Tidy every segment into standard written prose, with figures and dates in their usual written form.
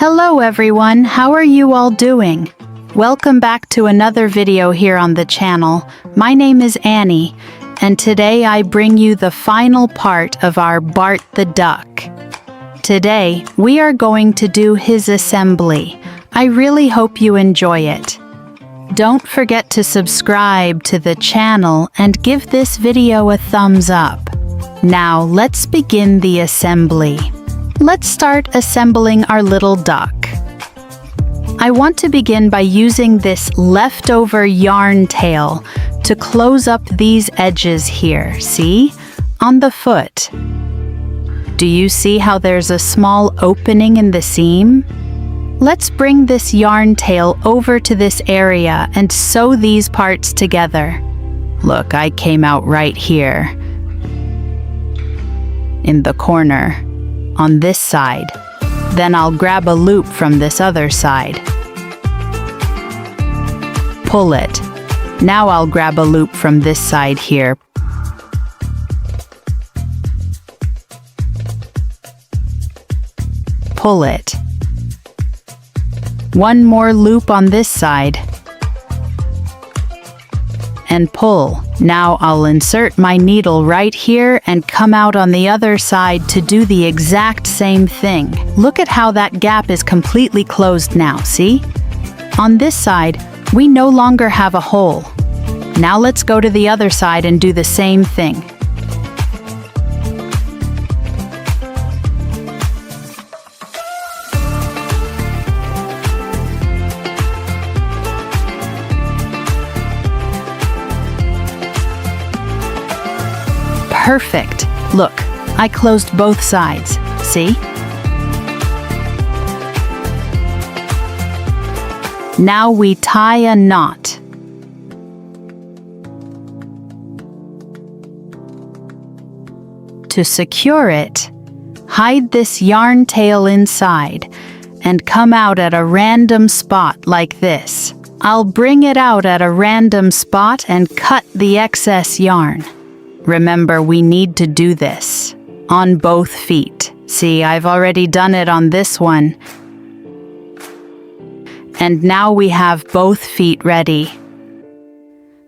Hello everyone, how are you all doing? Welcome back to another video here on the channel. My name is Annie, and today I bring you the final part of our Bart the Duck. Today, we are going to do his assembly. I really hope you enjoy it. Don't forget to subscribe to the channel and give this video a thumbs up. Now, let's begin the assembly. Let's start assembling our little duck. I want to begin by using this leftover yarn tail to close up these edges here, see? On the foot. Do you see how there's a small opening in the seam? Let's bring this yarn tail over to this area and sew these parts together. Look, I came out right here. In the corner. On this side. Then I'll grab a loop from this other side. Pull it. Now I'll grab a loop from this side here. Pull it. One more loop on this side. And pull. Now I'll insert my needle right here and come out on the other side to do the exact same thing. Look at how that gap is completely closed now, see? On this side, we no longer have a hole. Now let's go to the other side and do the same thing. Perfect. Look, I closed both sides. See? Now we tie a knot. To secure it, hide this yarn tail inside and come out at a random spot like this. I'll bring it out at a random spot and cut the excess yarn. Remember, we need to do this on both feet. See, I've already done it on this one. And now we have both feet ready.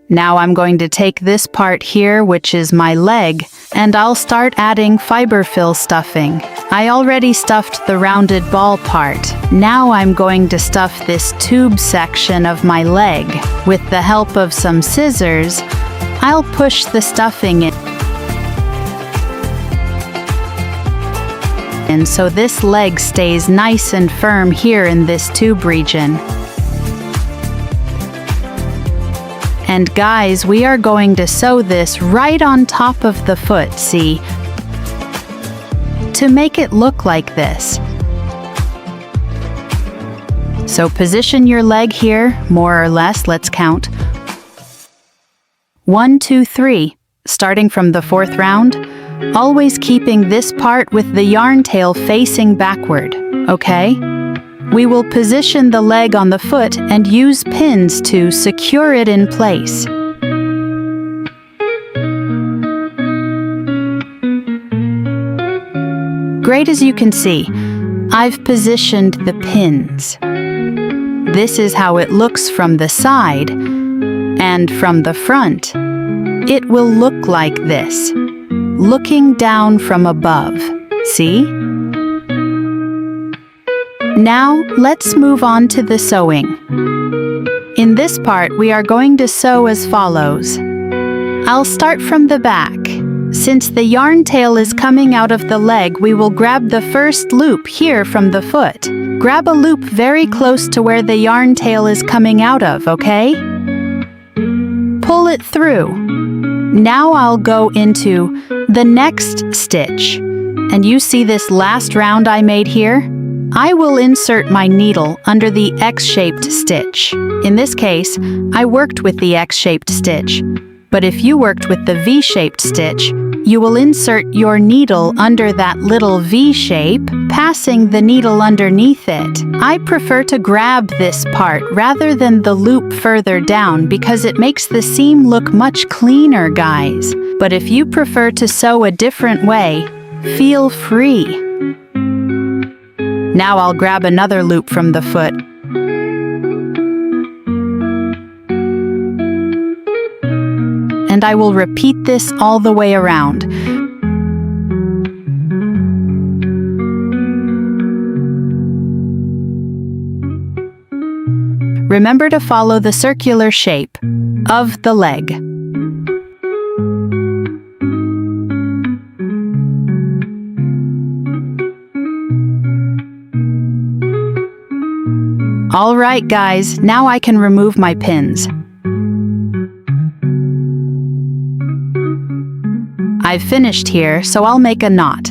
Now I'm going to take this part here, which is my leg, and I'll start adding fiber fill stuffing. I already stuffed the rounded ball part. Now I'm going to stuff this tube section of my leg. With the help of some scissors, I'll push the stuffing in. And so this leg stays nice and firm here in this tube region. And guys, we are going to sew this right on top of the foot, see? To make it look like this. So position your leg here, more or less, let's count. 1, 2, 3, starting from the 4th round, always keeping this part with the yarn tail facing backward, okay? We will position the leg on the foot and use pins to secure it in place. Great, as you can see, I've positioned the pins. This is how it looks from the side. And from the front, it will look like this, looking down from above, see? Now, let's move on to the sewing. In this part, we are going to sew as follows. I'll start from the back. Since the yarn tail is coming out of the leg, we will grab the first loop here from the foot. Grab a loop very close to where the yarn tail is coming out of, okay? Pull it through. Now I'll go into the next stitch. And you see this last round I made here? I will insert my needle under the X-shaped stitch. In this case, I worked with the X-shaped stitch. But if you worked with the V-shaped stitch, you will insert your needle under that little V shape, passing the needle underneath it. I prefer to grab this part rather than the loop further down because it makes the seam look much cleaner, guys. But if you prefer to sew a different way, feel free. Now I'll grab another loop from the foot. And I will repeat this all the way around. Remember to follow the circular shape of the leg. All right, guys, now I can remove my pins. I've finished here, so I'll make a knot.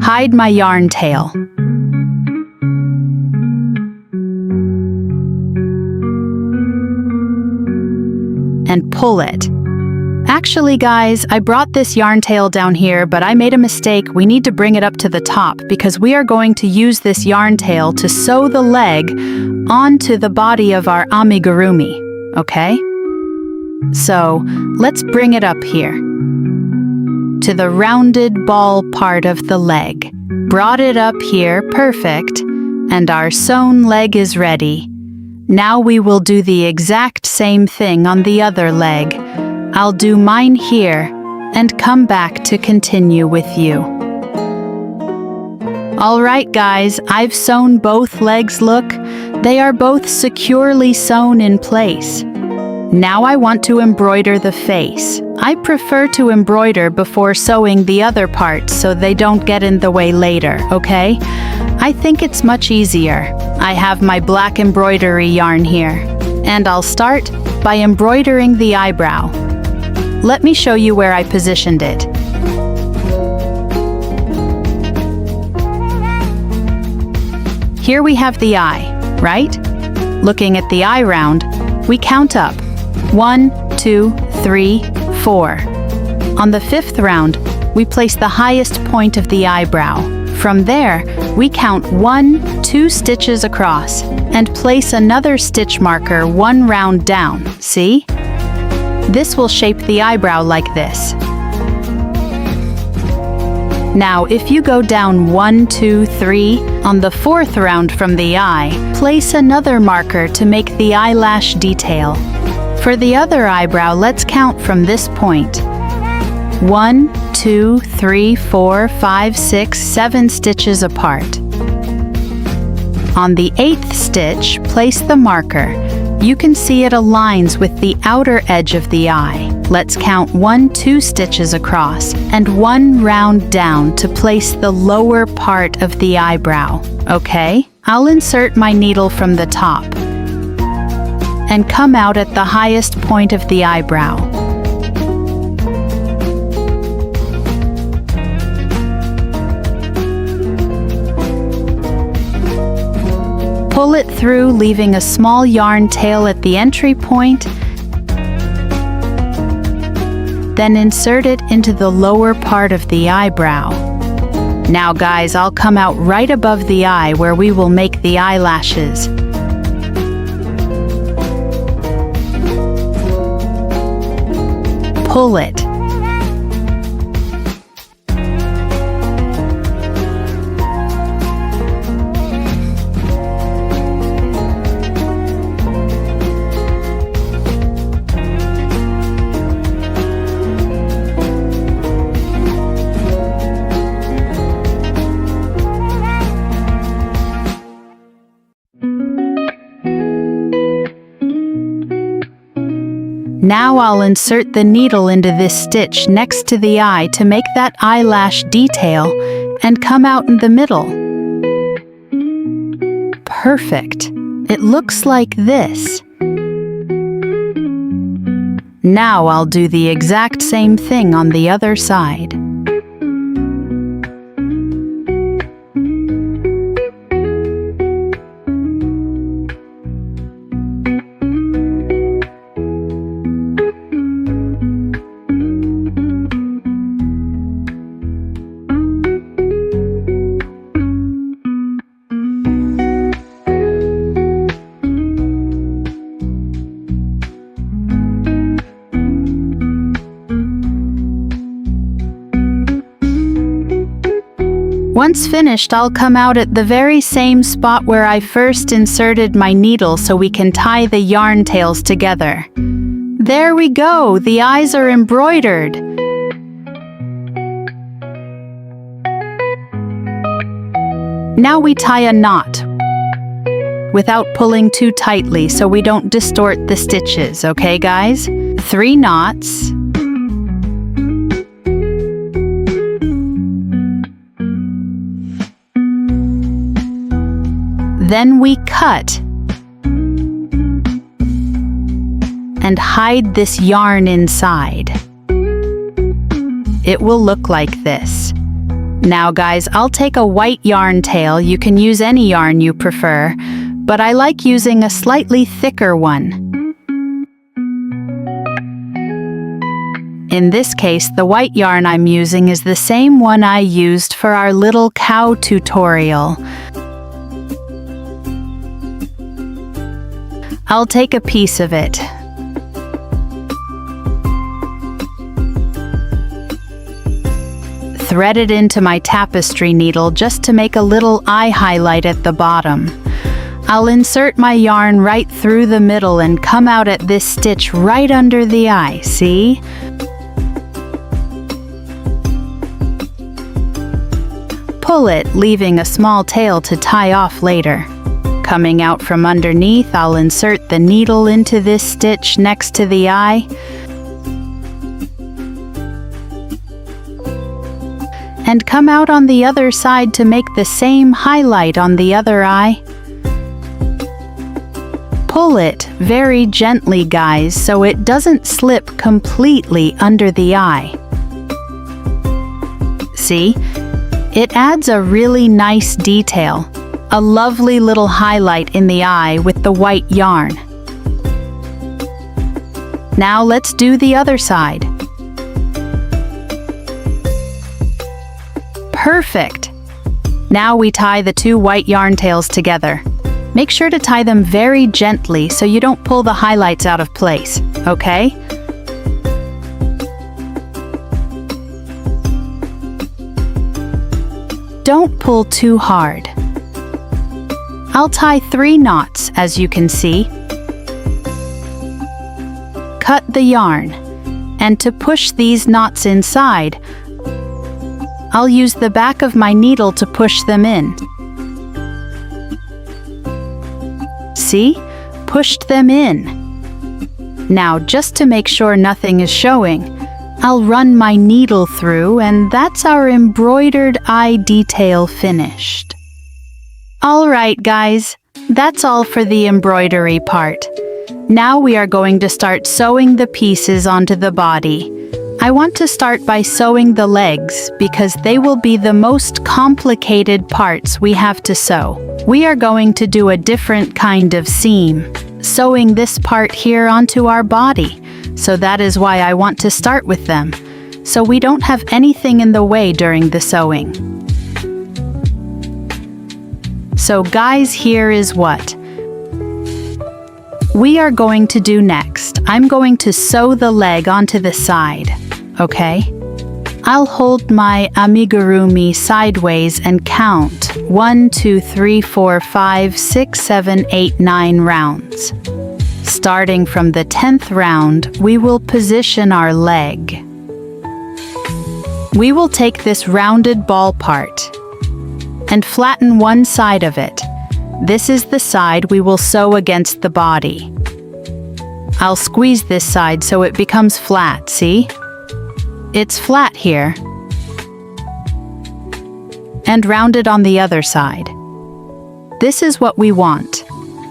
Hide my yarn tail. And pull it. Actually, guys, I brought this yarn tail down here, but I made a mistake. We need to bring it up to the top because we are going to use this yarn tail to sew the leg onto the body of our amigurumi, okay? So, let's bring it up here to the rounded ball part of the leg. Brought it up here, perfect, and our sewn leg is ready. Now we will do the exact same thing on the other leg. I'll do mine here and come back to continue with you. All right, guys, I've sewn both legs. Look, they are both securely sewn in place. Now I want to embroider the face. I prefer to embroider before sewing the other parts so they don't get in the way later, okay? I think it's much easier. I have my black embroidery yarn here, and I'll start by embroidering the eyebrow. Let me show you where I positioned it. Here we have the eye, right? Looking at the eye round, we count up. 1, 2, 3, 4. On the 5th round, we place the highest point of the eyebrow. From there, we count 1, 2 stitches across and place another stitch marker 1 round down, see? This will shape the eyebrow like this. Now, if you go down 1, 2, 3, on the 4th round from the eye, place another marker to make the eyelash detail. For the other eyebrow, let's count from this point. 1, 2, 3, 4, 5, 6, 7 stitches apart. On the 8th stitch, place the marker. You can see it aligns with the outer edge of the eye. Let's count 1, 2 stitches across and 1 round down to place the lower part of the eyebrow, okay? I'll insert my needle from the top and come out at the highest point of the eyebrow. Pull it through, leaving a small yarn tail at the entry point. Then insert it into the lower part of the eyebrow. Now, guys, I'll come out right above the eye where we will make the eyelashes. Pull it. Now I'll insert the needle into this stitch next to the eye to make that eyelash detail and come out in the middle. Perfect. It looks like this. Now I'll do the exact same thing on the other side. Once finished, I'll come out at the very same spot where I first inserted my needle so we can tie the yarn tails together. There we go, the eyes are embroidered. Now we tie a knot without pulling too tightly so we don't distort the stitches, okay guys? 3 knots. Then we cut and hide this yarn inside. It will look like this. Now guys, I'll take a white yarn tail. You can use any yarn you prefer, but I like using a slightly thicker one. In this case, the white yarn I'm using is the same one I used for our little cow tutorial. I'll take a piece of it. Thread it into my tapestry needle just to make a little eye highlight at the bottom. I'll insert my yarn right through the middle and come out at this stitch right under the eye, see? Pull it, leaving a small tail to tie off later. Coming out from underneath, I'll insert the needle into this stitch next to the eye. And come out on the other side to make the same highlight on the other eye. Pull it very gently, guys, so it doesn't slip completely under the eye. See? It adds a really nice detail. A lovely little highlight in the eye with the white yarn. Now let's do the other side. Perfect! Now we tie the 2 white yarn tails together. Make sure to tie them very gently so you don't pull the highlights out of place, okay? Don't pull too hard. I'll tie 3 knots, as you can see. Cut the yarn, and to push these knots inside, I'll use the back of my needle to push them in. See? Pushed them in. Now, just to make sure nothing is showing, I'll run my needle through, and that's our embroidered eye detail finished. Alright guys, that's all for the embroidery part. Now we are going to start sewing the pieces onto the body. I want to start by sewing the legs because they will be the most complicated parts we have to sew. We are going to do a different kind of seam, sewing this part here onto our body. So that is why I want to start with them, so we don't have anything in the way during the sewing. So guys, here is what we are going to do next. I'm going to sew the leg onto the side, okay? I'll hold my amigurumi sideways and count 1, 2, 3, 4, 5, 6, 7, 8, 9 rounds. Starting from the 10th round, we will position our leg. We will take this rounded ball part and flatten one side of it. This is the side we will sew against the body. I'll squeeze this side so it becomes flat, see? It's flat here. And rounded on the other side. This is what we want,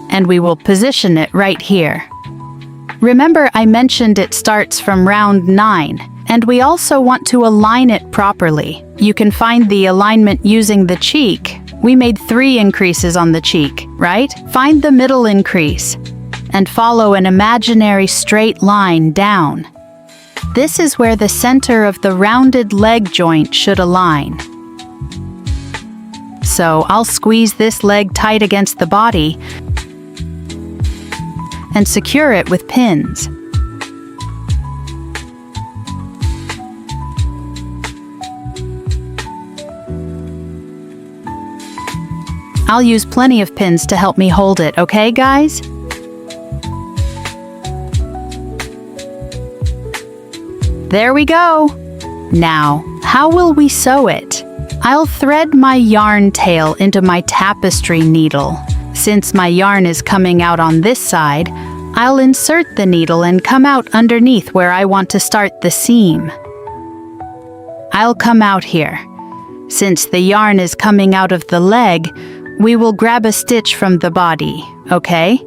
and we will position it right here. Remember, I mentioned it starts from round 9, and we also want to align it properly. You can find the alignment using the cheek. We made 3 increases on the cheek, right? Find the middle increase and follow an imaginary straight line down. This is where the center of the rounded leg joint should align. So I'll squeeze this leg tight against the body and secure it with pins. I'll use plenty of pins to help me hold it, okay, guys? There we go! Now, how will we sew it? I'll thread my yarn tail into my tapestry needle. Since my yarn is coming out on this side, I'll insert the needle and come out underneath where I want to start the seam. I'll come out here. Since the yarn is coming out of the leg, we will grab a stitch from the body, okay?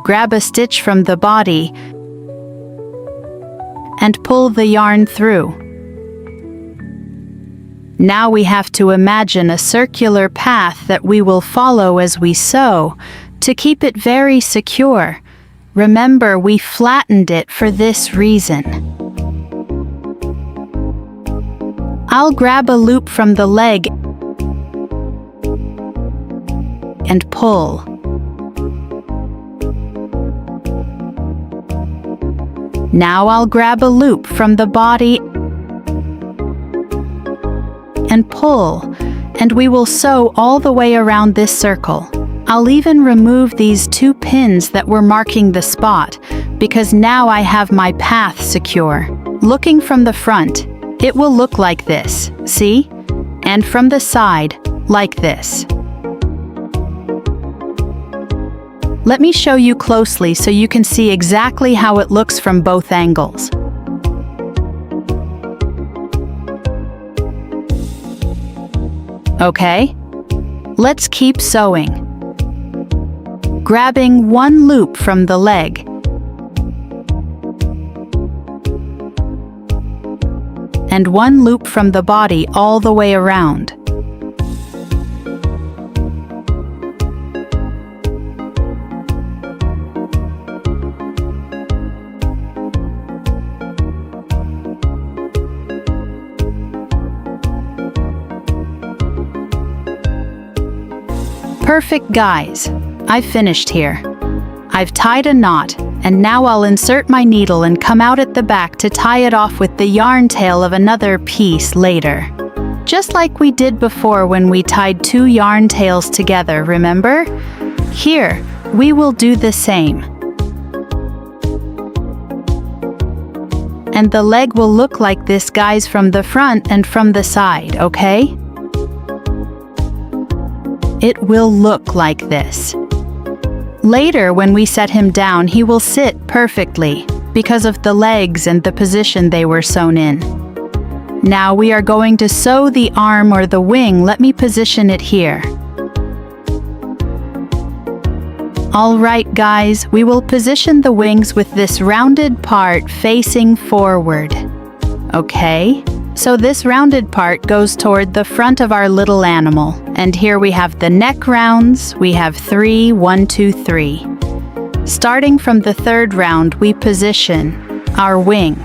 Grab a stitch from the body and pull the yarn through. Now we have to imagine a circular path that we will follow as we sew to keep it very secure. Remember, we flattened it for this reason. I'll grab a loop from the leg and pull. Now I'll grab a loop from the body and pull, and we will sew all the way around this circle. I'll even remove these 2 pins that were marking the spot, because now I have my path secure. Looking from the front, it will look like this, see? And from the side, like this. Let me show you closely so you can see exactly how it looks from both angles. Okay, let's keep sewing. Grabbing 1 loop from the leg. And 1 loop from the body all the way around. Perfect, guys. I've finished here. I've tied a knot, and now I'll insert my needle and come out at the back to tie it off with the yarn tail of another piece later. Just like we did before when we tied 2 yarn tails together, remember? Here, we will do the same. And the leg will look like this, guys, from the front and from the side, okay? It will look like this. Later, when we set him down, he will sit perfectly because of the legs and the position they were sewn in. Now we are going to sew the arm or the wing. Let me position it here. All right, guys, we will position the wings with this rounded part facing forward. Okay? So this rounded part goes toward the front of our little animal. And here we have the neck rounds. We have 3, 1, 2, 3. Starting from the 3rd round, we position our wing,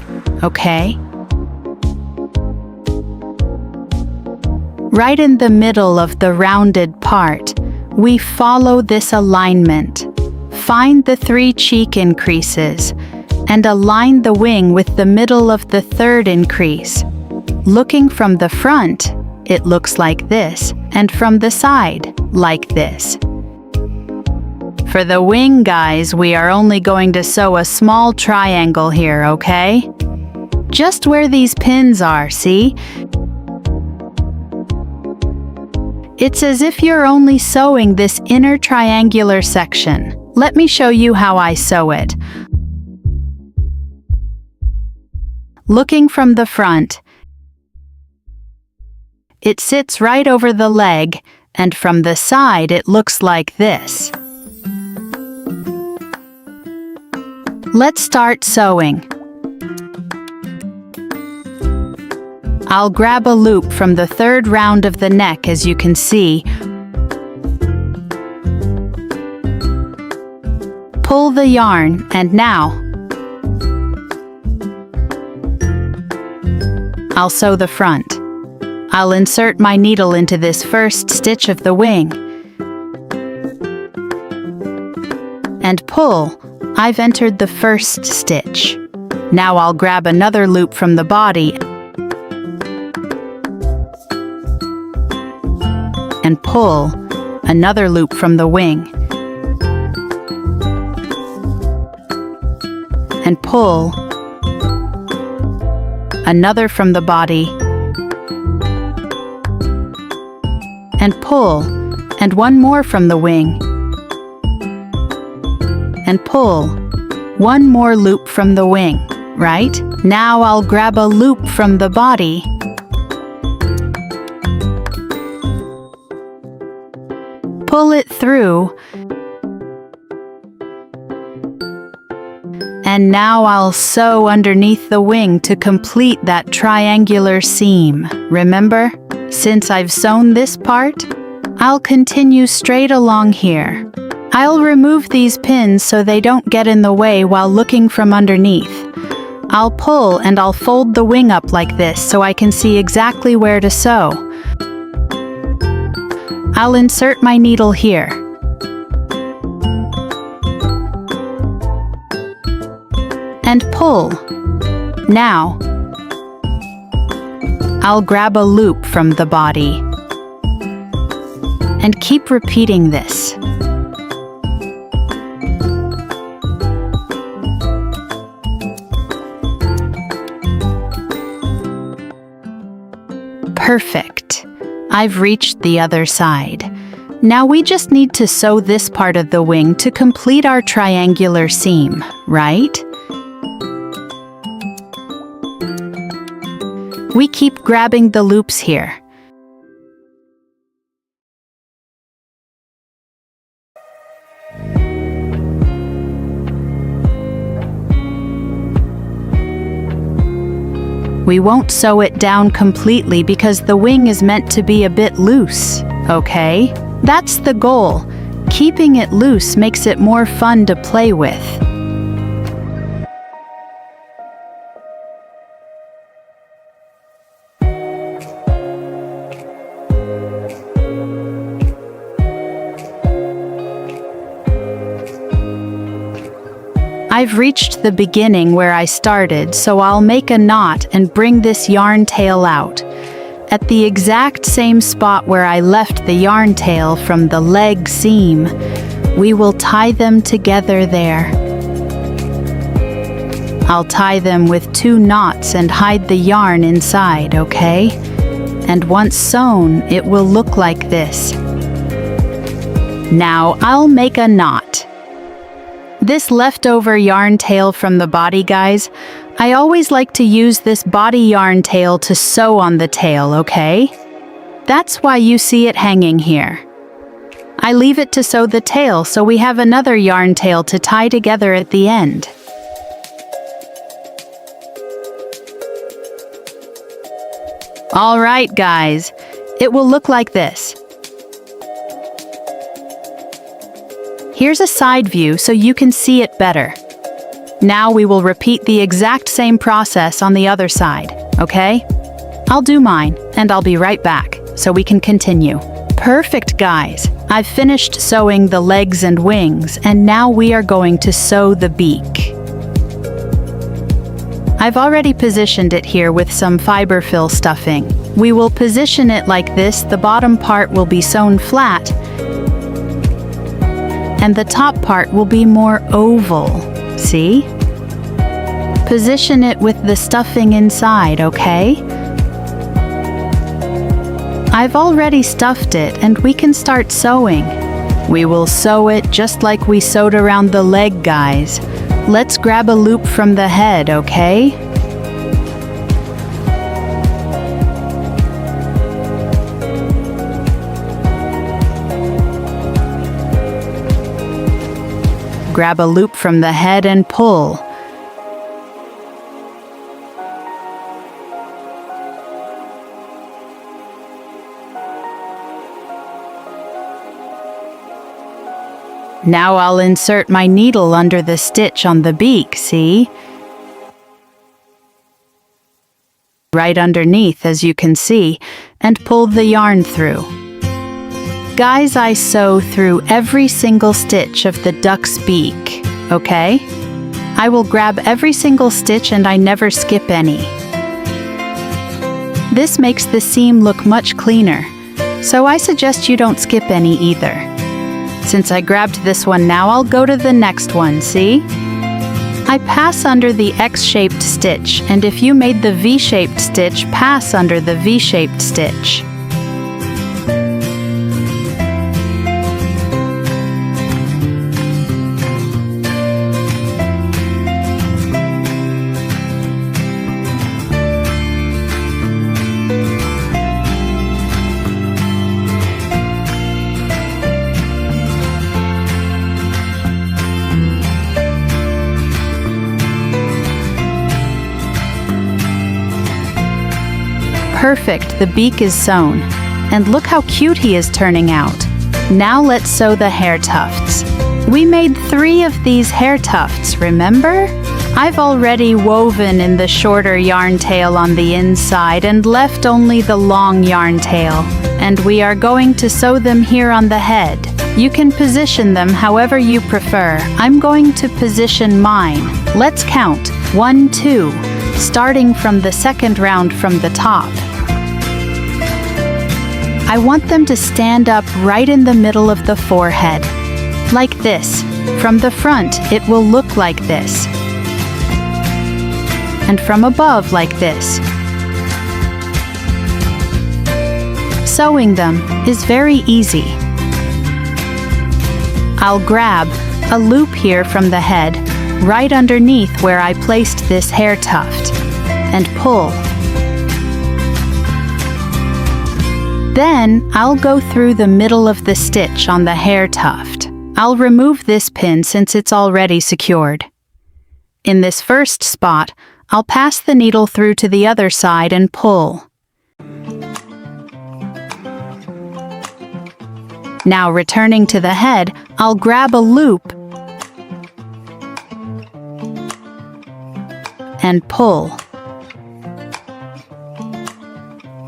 okay? Right in the middle of the rounded part, we follow this alignment. Find the 3 cheek increases and align the wing with the middle of the 3rd increase. Looking from the front, it looks like this, and from the side, like this. For the wing, guys, we are only going to sew a small triangle here, okay? Just where these pins are, see? It's as if you're only sewing this inner triangular section. Let me show you how I sew it. Looking from the front, it sits right over the leg, and from the side it looks like this. Let's start sewing. I'll grab a loop from the 3rd round of the neck, as you can see. Pull the yarn, and now I'll sew the front. I'll insert my needle into this first stitch of the wing and pull. I've entered the first stitch. Now I'll grab another loop from the body pull another loop from the wing, and pull another from the body, and pull, and one more from the wing, and pull one more loop from the wing, right? Now I'll grab a loop from the body pull it through, and now I'll sew underneath the wing to complete that triangular seam. Remember? Since I've sewn this part, I'll continue straight along here. I'll remove these pins so they don't get in the way while looking from underneath. I'll pull and I'll fold the wing up like this so I can see exactly where to sew. I'll insert my needle here. And pull. Now, I'll grab a loop from the body. And keep repeating this. Perfect. I've reached the other side. Now we just need to sew this part of the wing to complete our triangular seam, right? We keep grabbing the loops here. We won't sew it down completely because the wing is meant to be a bit loose, okay? That's the goal. Keeping it loose makes it more fun to play with. I've reached the beginning where I started, so I'll make a knot and bring this yarn tail out. At the exact same spot where I left the yarn tail from the leg seam, we will tie them together there. I'll tie them with 2 knots and hide the yarn inside, okay? And once sewn, it will look like this. Now I'll make a knot. This leftover yarn tail from the body, guys, I always like to use this body yarn tail to sew on the tail, okay? That's why you see it hanging here. I leave it to sew the tail so we have another yarn tail to tie together at the end. All right, guys, it will look like this. Here's a side view so you can see it better. Now we will repeat the exact same process on the other side, okay? I'll do mine, and I'll be right back, so we can continue. Perfect, guys! I've finished sewing the legs and wings, and now we are going to sew the beak. I've already positioned it here with some fiber fill stuffing. We will position it like this. The bottom part will be sewn flat, and the top part will be more oval. See? Position it with the stuffing inside, okay? I've already stuffed it and we can start sewing. We will sew it just like we sewed around the leg, guys. Let's grab a loop from the head, okay? Grab a loop from the head and pull. Now I'll insert my needle under the stitch on the beak, see? Right underneath, as you can see, and pull the yarn through. Guys, I sew through every single stitch of the duck's beak, okay? I will grab every single stitch and I never skip any. This makes the seam look much cleaner. so I suggest you don't skip any either. Since I grabbed this one now, I'll go to the next one, see? I pass under the X-shaped stitch, and if you made the V-shaped stitch, pass under the V-shaped stitch. Perfect, the beak is sewn. And look how cute he is turning out. Now let's sew the hair tufts. We made 3 of these hair tufts, remember? I've already woven in the shorter yarn tail on the inside and left only the long yarn tail. And we are going to sew them here on the head. You can position them however you prefer. I'm going to position mine. Let's count. 1, 2, starting from the second round from the top. I want them to stand up right in the middle of the forehead, like this. From the front, it will look like this. And from above, like this. Sewing them is very easy. I'll grab a loop here from the head, right underneath where I placed this hair tuft, and pull. Then, I'll go through the middle of the stitch on the hair tuft. I'll remove this pin since it's already secured. In this first spot, I'll pass the needle through to the other side and pull. Now returning to the head, I'll grab a loop and pull.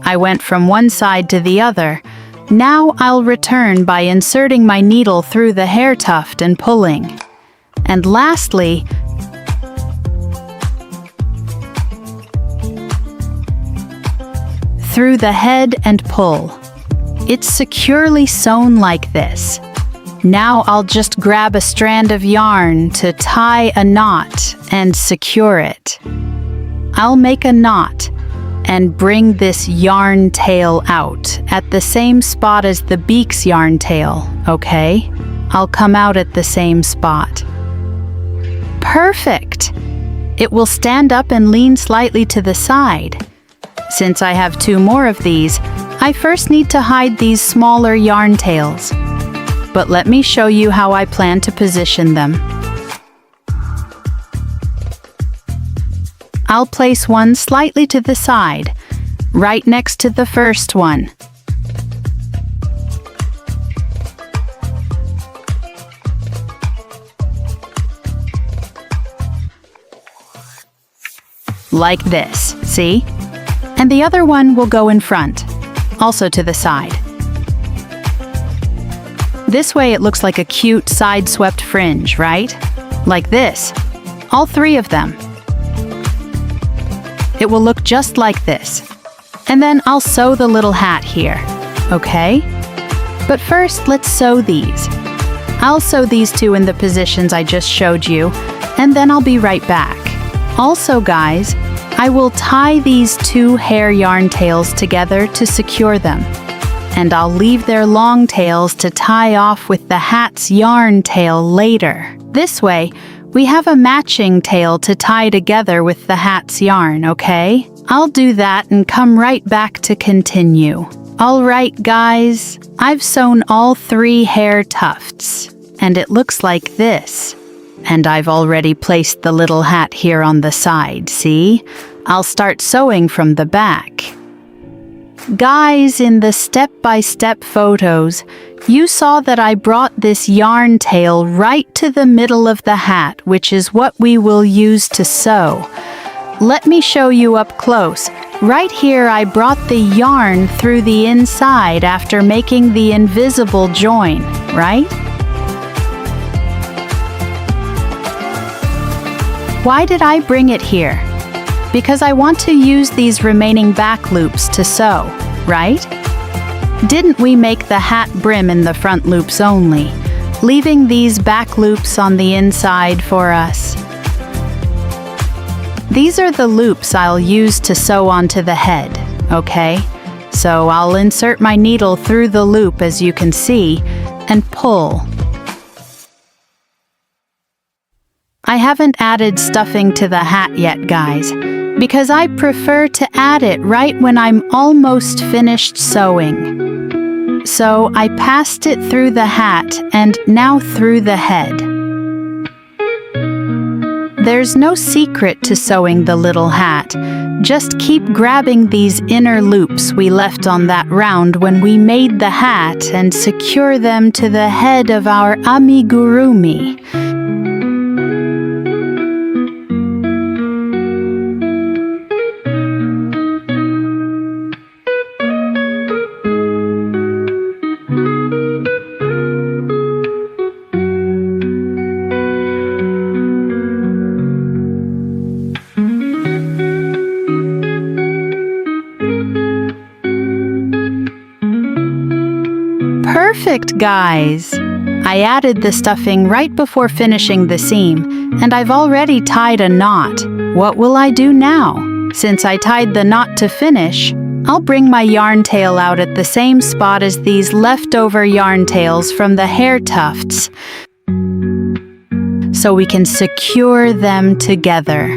I went from one side to the other. Now I'll return by inserting my needle through the hair tuft and pulling. And lastly, through the head and pull. It's securely sewn like this. Now I'll just grab a strand of yarn to tie a knot and secure it. I'll make a knot and bring this yarn tail out at the same spot as the beak's yarn tail, okay? I'll come out at the same spot. Perfect! It will stand up and lean slightly to the side. Since I have 2 more of these, I first need to hide these smaller yarn tails. But let me show you how I plan to position them. I'll place one slightly to the side, right next to the first one. Like this, see? And the other one will go in front, also to the side. This way it looks like a cute side-swept fringe, right? Like this. All 3 of them. It will look just like this. And then I'll sew the little hat here, okay? But first, let's sew these. I'll sew these 2 in the positions I just showed you, and then I'll be right back. Also, guys, I will tie these 2 hair yarn tails together to secure them. And I'll leave their long tails to tie off with the hat's yarn tail later. This way, we have a matching tail to tie together with the hat's yarn, okay? I'll do that and come right back to continue. Alright guys, I've sewn all 3 hair tufts, and it looks like this. And I've already placed the little hat here on the side, see? I'll start sewing from the back. Guys, in the step-by-step photos, you saw that I brought this yarn tail right to the middle of the hat, which is what we will use to sew. Let me show you up close. Right here, I brought the yarn through the inside after making the invisible join, right? Why did I bring it here? Because I want to use these remaining back loops to sew, right? Didn't we make the hat brim in the front loops only, leaving these back loops on the inside for us? These are the loops I'll use to sew onto the head, okay? So I'll insert my needle through the loop as you can see, and pull. I haven't added stuffing to the hat yet, guys, because I prefer to add it right when I'm almost finished sewing. So I passed it through the hat and now through the head. There's no secret to sewing the little hat. Just keep grabbing these inner loops we left on that round when we made the hat and secure them to the head of our amigurumi. Perfect, guys! I added the stuffing right before finishing the seam, and I've already tied a knot. What will I do now? Since I tied the knot to finish, I'll bring my yarn tail out at the same spot as these leftover yarn tails from the hair tufts, so we can secure them together.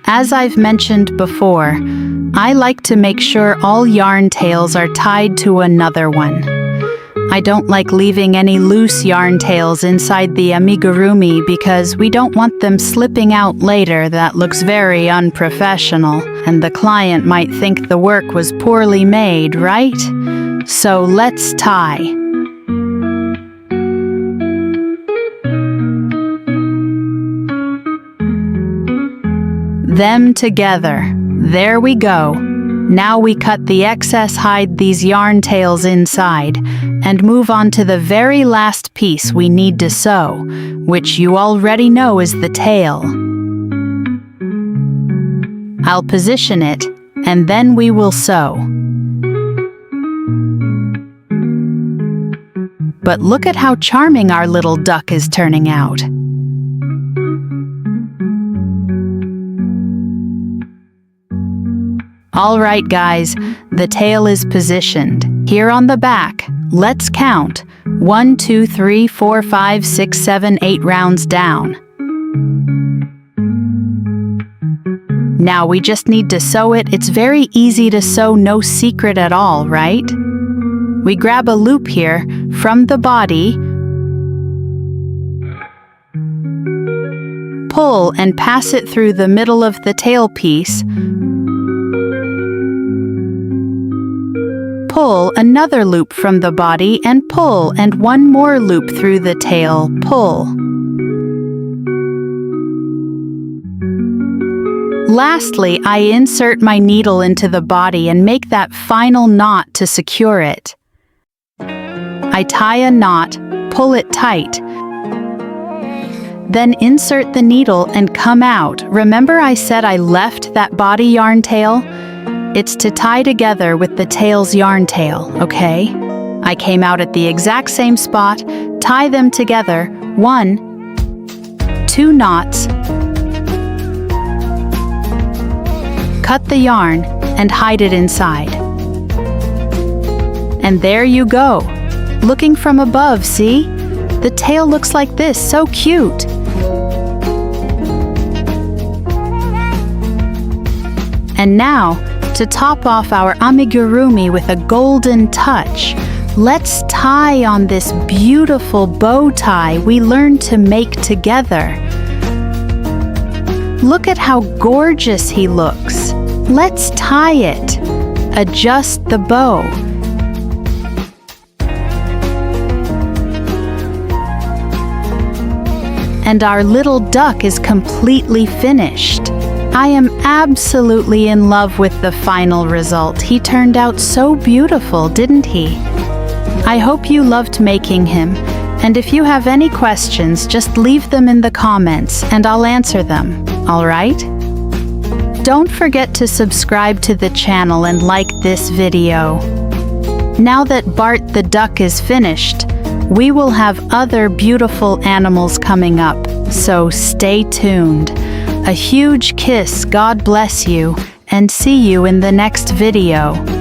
As I've mentioned before, I like to make sure all yarn tails are tied to another one. I don't like leaving any loose yarn tails inside the amigurumi because we don't want them slipping out later. That looks very unprofessional, and the client might think the work was poorly made, right? So let's tie. Them together. There we go. Now we cut the excess, hide these yarn tails inside, and move on to the very last piece we need to sew, which you already know is the tail. I'll position it, and then we will sew. But look at how charming our little duck is turning out. All right, guys, the tail is positioned. Here on the back, let's count. 1, 2, 3, 4, 5, 6, 7, 8 rounds down. Now we just need to sew it. It's very easy to sew, no secret at all, right? We grab a loop here from the body, pull and pass it through the middle of the tail piece, pull another loop from the body and pull, and one more loop through the tail, pull. Lastly, I insert my needle into the body and make that final knot to secure it. I tie a knot, pull it tight, then insert the needle and come out. Remember I said I left that body yarn tail? It's to tie together with the tail's yarn tail, okay? I came out at the exact same spot, tie them together, 1, 2 knots, cut the yarn and hide it inside. And there you go. Looking from above, see? The tail looks like this, so cute. And now, to top off our amigurumi with a golden touch, let's tie on this beautiful bow tie we learned to make together. Look at how gorgeous he looks. Let's tie it. Adjust the bow. And our little duck is completely finished. I am absolutely in love with the final result. He turned out so beautiful, didn't he? I hope you loved making him, and if you have any questions, just leave them in the comments and I'll answer them, all right? Don't forget to subscribe to the channel and like this video. Now that Bart the Duck is finished, we will have other beautiful animals coming up, so stay tuned. A huge kiss, God bless you, and see you in the next video.